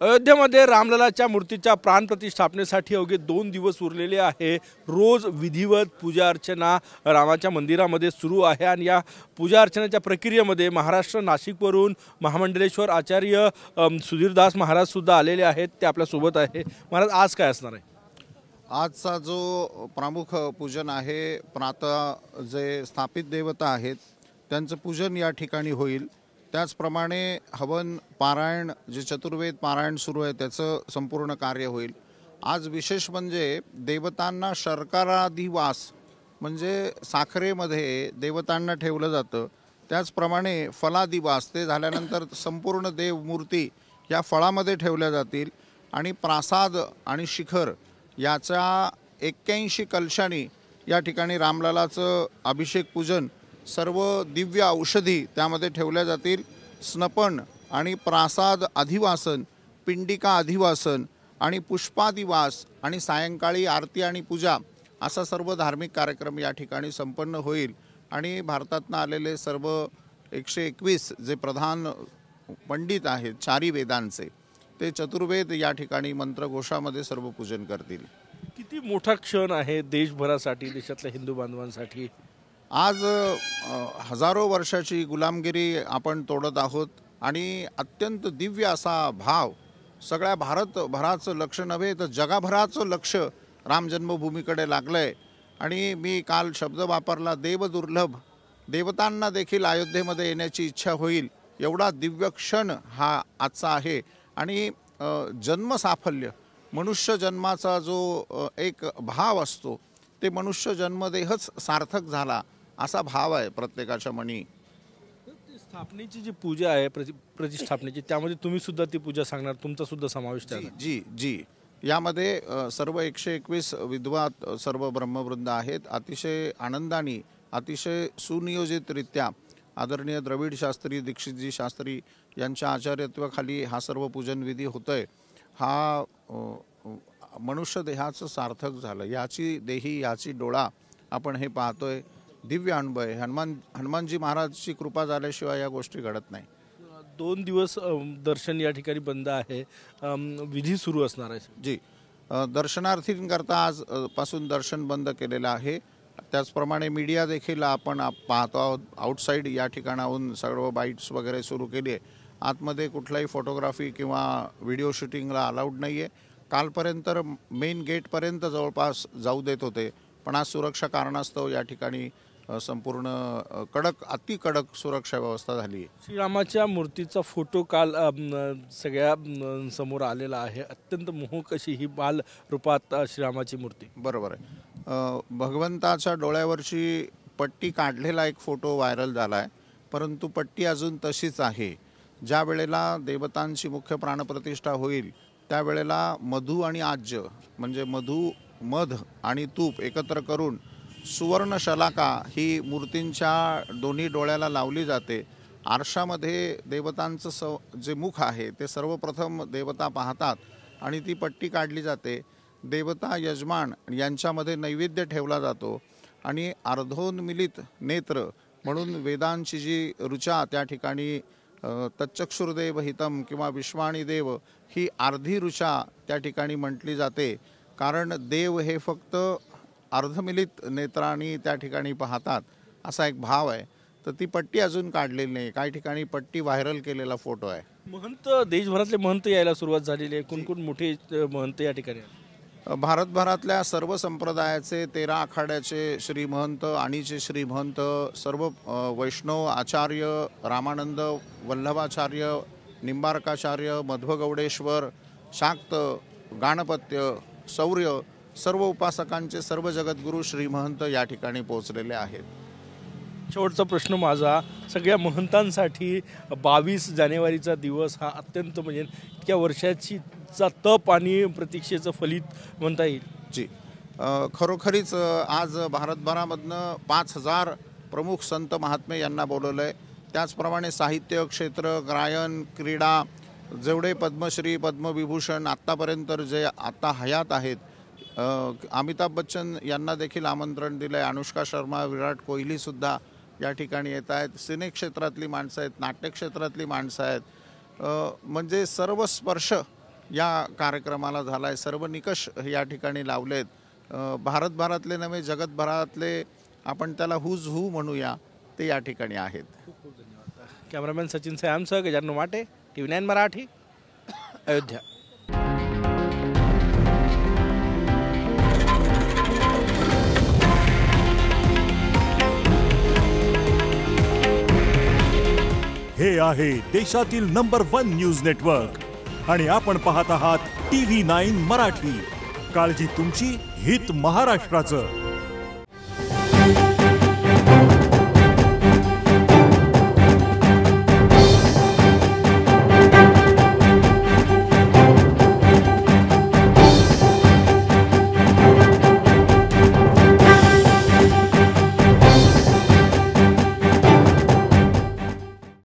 अयोध्येमध्ये रामललाच्या मूर्तीच्या प्राणप्रतिष्ठापनेसाठी अवघे 2 दिवस उरलेले आहे। रोज विधिवत पूजा अर्चना रामाच्या मंदिरामध्ये सुरू आहे आणि या पूजा अर्चनेच्या प्रक्रियेमध्ये महाराष्ट्र नाशिकवरून महामंडलेश्वर आचार्य सुधीरदास महाराज सुद्धा आलेले आहेत। ते आपल्या सोबत आहे। महाराज आज काय असणार आहे? आजचा जो प्रमुख पूजन आहे, प्रातः जे स्थापित देवता आहेत त्यांचं पूजन या ठिकाणी होईल। त्याचप्रमाणे हवन पारायण जे चतुर्वेद पारायण सुरू आहे त्याचं संपूर्ण कार्य होईल। आज विशेष म्हणजे देवतांना शर्करादिवास म्हणजे साखरेमध्ये देवतांना ठेवलं जातं, त्याचप्रमाणे फलादिवास ते झाल्यानंतर संपूर्ण देवमूर्ती या फळामध्ये ठेवल्या जातील आणि प्रासाद आणि शिखर याचा 81 कलशांनी या ठिकाणी रामललाचं अभिषेक पूजन सर्व दिव्य औषधी त्यामध्ये ठेवल्या जातील। स्नपन आणि प्रासाद अधिवासन, पिंडिका अधिवासन आणि पुष्पादिवास आणि सायंकाळी आरती आणि पूजा असा सर्व धार्मिक कार्यक्रम या ठिकाणी संपन्न होईल। आणि भारतातून आलेले सर्व 121 जे प्रधान पंडित आहेत चारी वेदांचे ते चतुर्वेद या ठिकाणी मंत्रघोषामध्ये सर्व पूजन करतील। किती मोठा क्षण आहे देशभरासाठी, देशातल्या हिंदू बांधवांसाठी। आज हजारो वर्षाची गुलामगिरी आपण तोडत आहोत आणि अत्यंत दिव्य असा भाव सगळ्या भारतभराचं लक्ष नव्हे तर जगभराचं लक्ष राम जन्मभूमीकडे लागलंय। आणि मी काल शब्द वापरला देवदुर्लभ, देवतांना देखील अयोध्येमध्ये येण्याची इच्छा होईल एवढा दिव्य क्षण हा आजचा आहे। आणि जन्मसाफल्य मनुष्य जन्माचा जो एक भाव असतो ते मनुष्य जन्मदेहच सार्थक झाला असा भाव आहे प्रत्येकाच्या मनी। स्थापनेची जी पूजा आहे प्रतिष्ठापनेची त्यामध्ये तुम्ही सुद्धा ती पूजा सांगणार, तुमचा सुद्धा समावेश आहे? जी जी यामध्ये सर्व 121 विद्वान सर्व ब्रह्मवृंद आहेत। अतिशय आनंदाने अतिशय सुनियोजितरित्या आदरणीय द्रविड शास्त्री दीक्षितजी शास्त्री यांच्या आचार्यत्वाखाली हा सर्व पूजन विधी होतोय। हा मनुष्य देहाचं सार्थक झालं, याची देही याची डोळा आपण हे पाहतोय। दिव्य अनुभव आहे। हनुमानजी महाराजची कृपा झाल्याशिवाय या गोष्टी घडत नाही। 2 दिवस दर्शन या ठिकाणी बंद आहे, विधी सुरू असणार आहे? जी, दर्शनार्थींकरता आज पासून दर्शन बंद केलेलं आहे। त्याचप्रमाणे मीडिया देखील आपण पाहतो आहोत। आउटसाइड या ठिकाणाहून सर्व बाईट्स वगैरे सुरू केली आहे। आतमध्ये कुठलाही फोटोग्राफी किंवा व्हिडिओ शूटिंगला अलाउड नाही आहे। कालपर्यंत मेन गेटपर्यंत जवळपास जाऊ देत होते, पण आज सुरक्षा कारणास्तव या ठिकाणी संपूर्ण अति कडक सुरक्षा व्यवस्था झाली आहे। श्रीरामाच्या मूर्तीचा फोटो काल सगळ्या समोर आलेला आहे। अत्यंत मोहक अशी ही बाल रूपात श्रीरामाची मूर्ती। बरोबर आहे। भगवंताच्या डोळ्यावरची पट्टी काढलेला एक फोटो व्हायरल झाला आहे, परंतु पट्टी अजून तशीच आहे। ज्या वेळेला देवतांची मुख्य प्राणप्रतिष्ठा होईल त्यावेळेला मधु आणि आज्य म्हणजे मध आणि तूप एकत्र करून सुवर्ण शलाका ही मूर्तींच्या दोन्ही डोळ्याला लावली जाते। आरशामध्ये देवतांचं जे मुख आहे ते सर्वप्रथम देवता पाहतात आणि ती पट्टी काढली जाते। देवता यजमान यांच्यामध्ये नैवेद्य ठेवला जातो आणि अर्धोन्मिलित नेत्र म्हणून वेदांची जी ऋचा त्या ठिकाणी तच्चक्षुर्देव हितम किंवा विश्वाणी देव ही अर्धी ऋचा त्या ठिकाणी म्हटली जाते, कारण देव हे फक्त अर्धमिलित नेत्रांनी त्या ठिकाणी पाहतात असा एक भाव आहे। तर ती पट्टी अजून काढलेली नाही। काही ठिकाणी पट्टी व्हायरल केलेला फोटो आहे। महंत देशभरातले महंत यायला सुरुवात झालेली आहे। कोण मोठे महंत या ठिकाणी? भारतभरातल्या सर्व संप्रदायाचे 13 आखाड्याचे श्री महंत, आणीचे श्री महंत, सर्व वैष्णव आचार्य, रामानंद वल्लभाचार्य, निंबार्काचार्य, मध्वगौडेश्वर, शाक्त, गाणपत्य, सौर्य सर्व उपासकांचे सर्व जगद्गुरू श्री महंत या ठिकाणी पोहोचलेले आहेत। शेवटचा प्रश्न माझा, सगळ्या महंतांसाठी 22 जानेवारीचा दिवस हा अत्यंत म्हणजे इतक्या वर्षाचा तप आणि प्रतीक्षेचं फलित म्हणता येईल? जी, खरोखरीच आज भारतभरामधनं 5000 प्रमुख संत महात्मे यांना बोलवलं आहे। त्याचप्रमाणे साहित्य क्षेत्र, गायन, क्रीडा जेवढे पद्मश्री पद्मविभूषण आत्तापर्यंत जे आता हयात आहेत, अमिताभ बच्चन यांना देखील आमंत्रण दिलं आहे। अनुष्का शर्मा, विराट कोहलीसुद्धा या ठिकाणी येत आहेत। सिने क्षेत्रातली माणसं आहेत, नाट्य क्षेत्रातली माणसं आहेत, म्हणजे सर्व स्पर्श या कार्यक्रमाला झाला आहे. सर्व निकष या ठिकाणी लावलेत. भारतभरातले नव्हे, जगतभरातले आपण त्याला हुज हू म्हणूया, ते या ठिकाणी आहेत. कॅमेरामॅन सचिन सयामसह गजानन वाटे, TV9 मराठी, अयोध्या. हे आहे देशातील नंबर 1 न्यूज नेटवर्क आणि आपण पाहत आहात TV9 मराठी. काळजी तुमची, हित महाराष्ट्राचं.